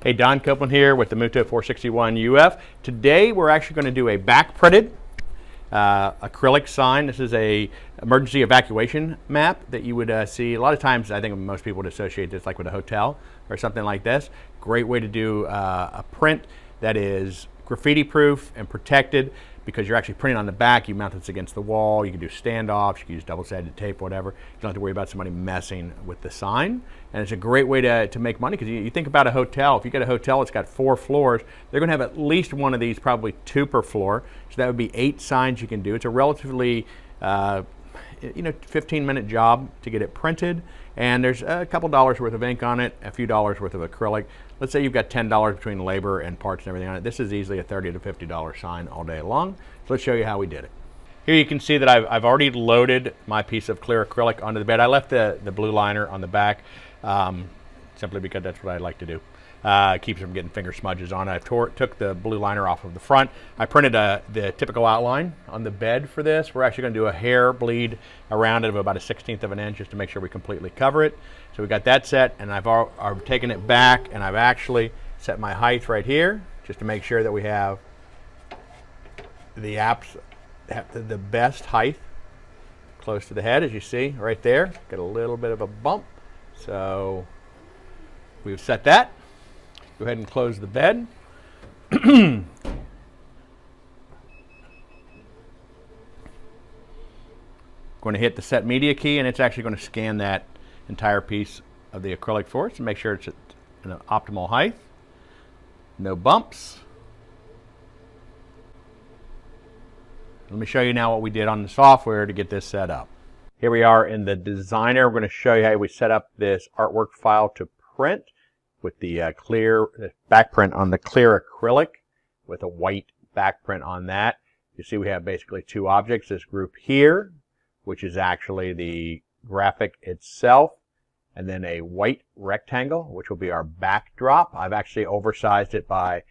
Hey, Don Copeland here with the Mutoh 461UF. Today we're actually going to do a back printed acrylic sign. This is a emergency evacuation map that you would see. A lot of times I think most people would associate this like with a hotel or something like this. Great way to do a print that is graffiti proof and protected, because you're actually printing on the back. You mount this against the wall. You can do standoffs. You can use double-sided tape, whatever. You don't have to worry about somebody messing with the sign. And it's a great way to make money, because you think about a hotel. If you get a hotel that's got 4 floors, they're going to have at least one of these, probably 2 per floor. So that would be 8 signs you can do. It's a relatively 15-minute job to get it printed, and there's a couple dollars worth of ink on it, a few dollars worth of acrylic. Let's say you've got $10 between labor and parts and everything on it. This is easily a $30 to $50 sign all day long. So let's show you how we did it. Here you can see that I've already loaded my piece of clear acrylic onto the bed. I left the blue liner on the back simply because that's what I like to do. Keeps from getting finger smudges on it. I took the blue liner off of the front. I printed the typical outline on the bed for this. We're actually going to do a hair bleed around it of about 1/16 of an inch just to make sure we completely cover it. So we got that set, and I've taken it back, and I've actually set my height right here just to make sure that we have the best height close to the head, as you see right there. Got a little bit of a bump. So we've set that. Go ahead and close the bed. Going to hit the set media key, and it's actually going to scan that entire piece of the acrylic for us to make sure it's at an optimal height. No bumps. Let me show you now what we did on the software to get this set up. Here we are in the designer. We're going to show you how we set up this artwork file to print with the clear back print on the clear acrylic with a white back print on that. You see we have basically 2 objects. This group here, which is actually the graphic itself, and then a white rectangle, which will be our backdrop. I've actually oversized it by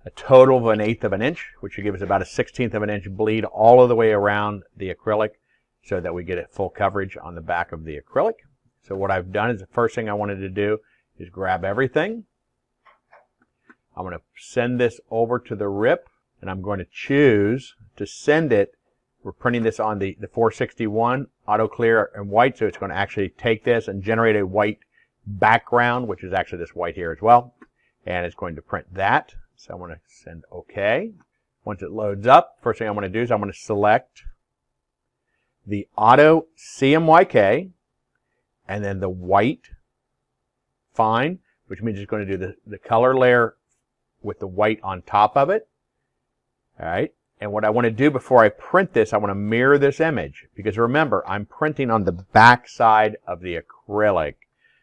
a total of 1/8 of an inch, which will give us about 1/16 of an inch bleed all of the way around the acrylic so that we get it full coverage on the back of the acrylic. So what I've done is, the first thing I wanted to do is grab everything. I'm going to send this over to the RIP, and I'm going to choose to send it. We're printing this on the 461 auto clear and white, so it's going to actually take this and generate a white background, which is actually this white here as well, and it's going to print that. So I'm going to send OK. Once it loads up, first thing I'm going to do is I'm going to select the auto CMYK and then the white fine, which means it's going to do the color layer with the white on top of it. All right. And what I want to do before I print this, I want to mirror this image, because remember, I'm printing on the back side of the acrylic.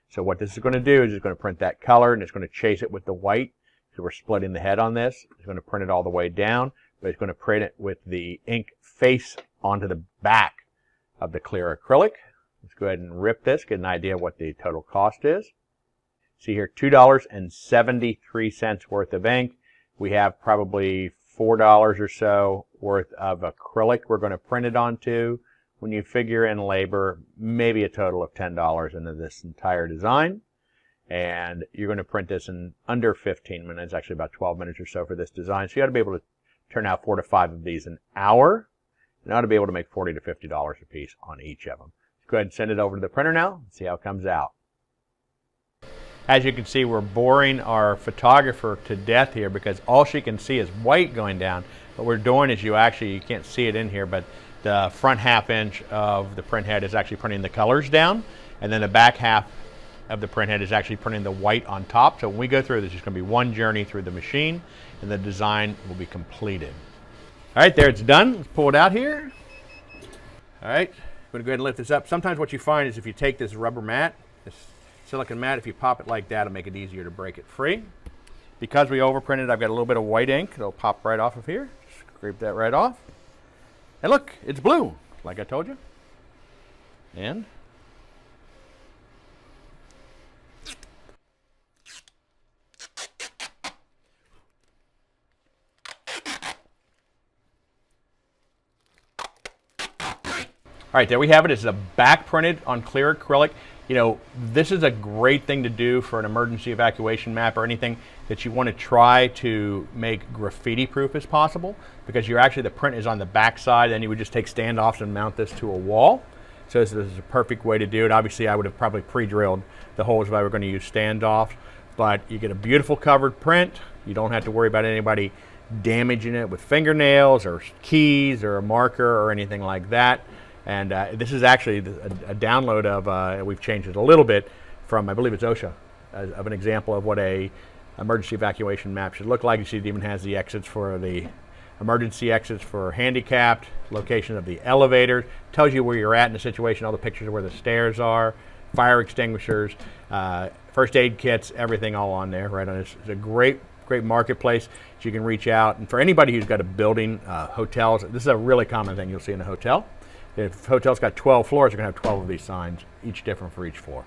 So what this is going to do is it's going to print that color, and it's going to chase it with the white. So we're splitting the head on this. It's going to print it all the way down, but it's going to print it with the ink face onto the back of the clear acrylic. Let's go ahead and rip this, get an idea of what the total cost is. See here, $2.73 worth of ink. We have probably $4 or so worth of acrylic we're going to print it onto. When you figure in labor, maybe a total of $10 into this entire design. And you're going to print this in under 15 minutes, actually about 12 minutes or so for this design. So you ought to be able to turn out 4 to 5 of these an hour. And ought to be able to make $40 to $50 a piece on each of them. Let's go ahead and send it over to the printer now and see how it comes out. As you can see, we're boring our photographer to death here, because all she can see is white going down. What we're doing is you can't see it in here, but the front ½ inch of the print head is actually printing the colors down, and then the back half of the print head is actually printing the white on top. So when we go through this, it's going to be one journey through the machine, and the design will be completed. All right, there it's done. Let's pull it out here. All right, I'm going to go ahead and lift this up. Sometimes what you find is if you take this rubber mat, this silicone mat, if you pop it like that, it'll make it easier to break it free. Because we overprinted, I've got a little bit of white ink. It'll pop right off of here. Scrape that right off. And look, it's blue, like I told you. And all right, there we have it. It's a back printed on clear acrylic. you know, this is a great thing to do for an emergency evacuation map or anything that you want to try to make graffiti proof as possible, because you're actually, the print is on the back side, and you would just take standoffs and mount this to a wall. So this is a perfect way to do it. Obviously, I would have probably pre-drilled the holes if I were going to use standoffs, but you get a beautiful covered print. You don't have to worry about anybody damaging it with fingernails or keys or a marker or anything like that. And this is actually a download of, we've changed it a little bit from, I believe it's OSHA, of an example of what a emergency evacuation map should look like. You see it even has the exits for the emergency exits for handicapped, location of the elevators, tells you where you're at in the situation, all the pictures of where the stairs are, fire extinguishers, first aid kits, everything all on there, right on this. It's a great marketplace that you can reach out. And for anybody who's got a building, hotels, this is a really common thing you'll see in a hotel. If a hotel's got 12 floors, you're going to have 12 of these signs, each different for each floor.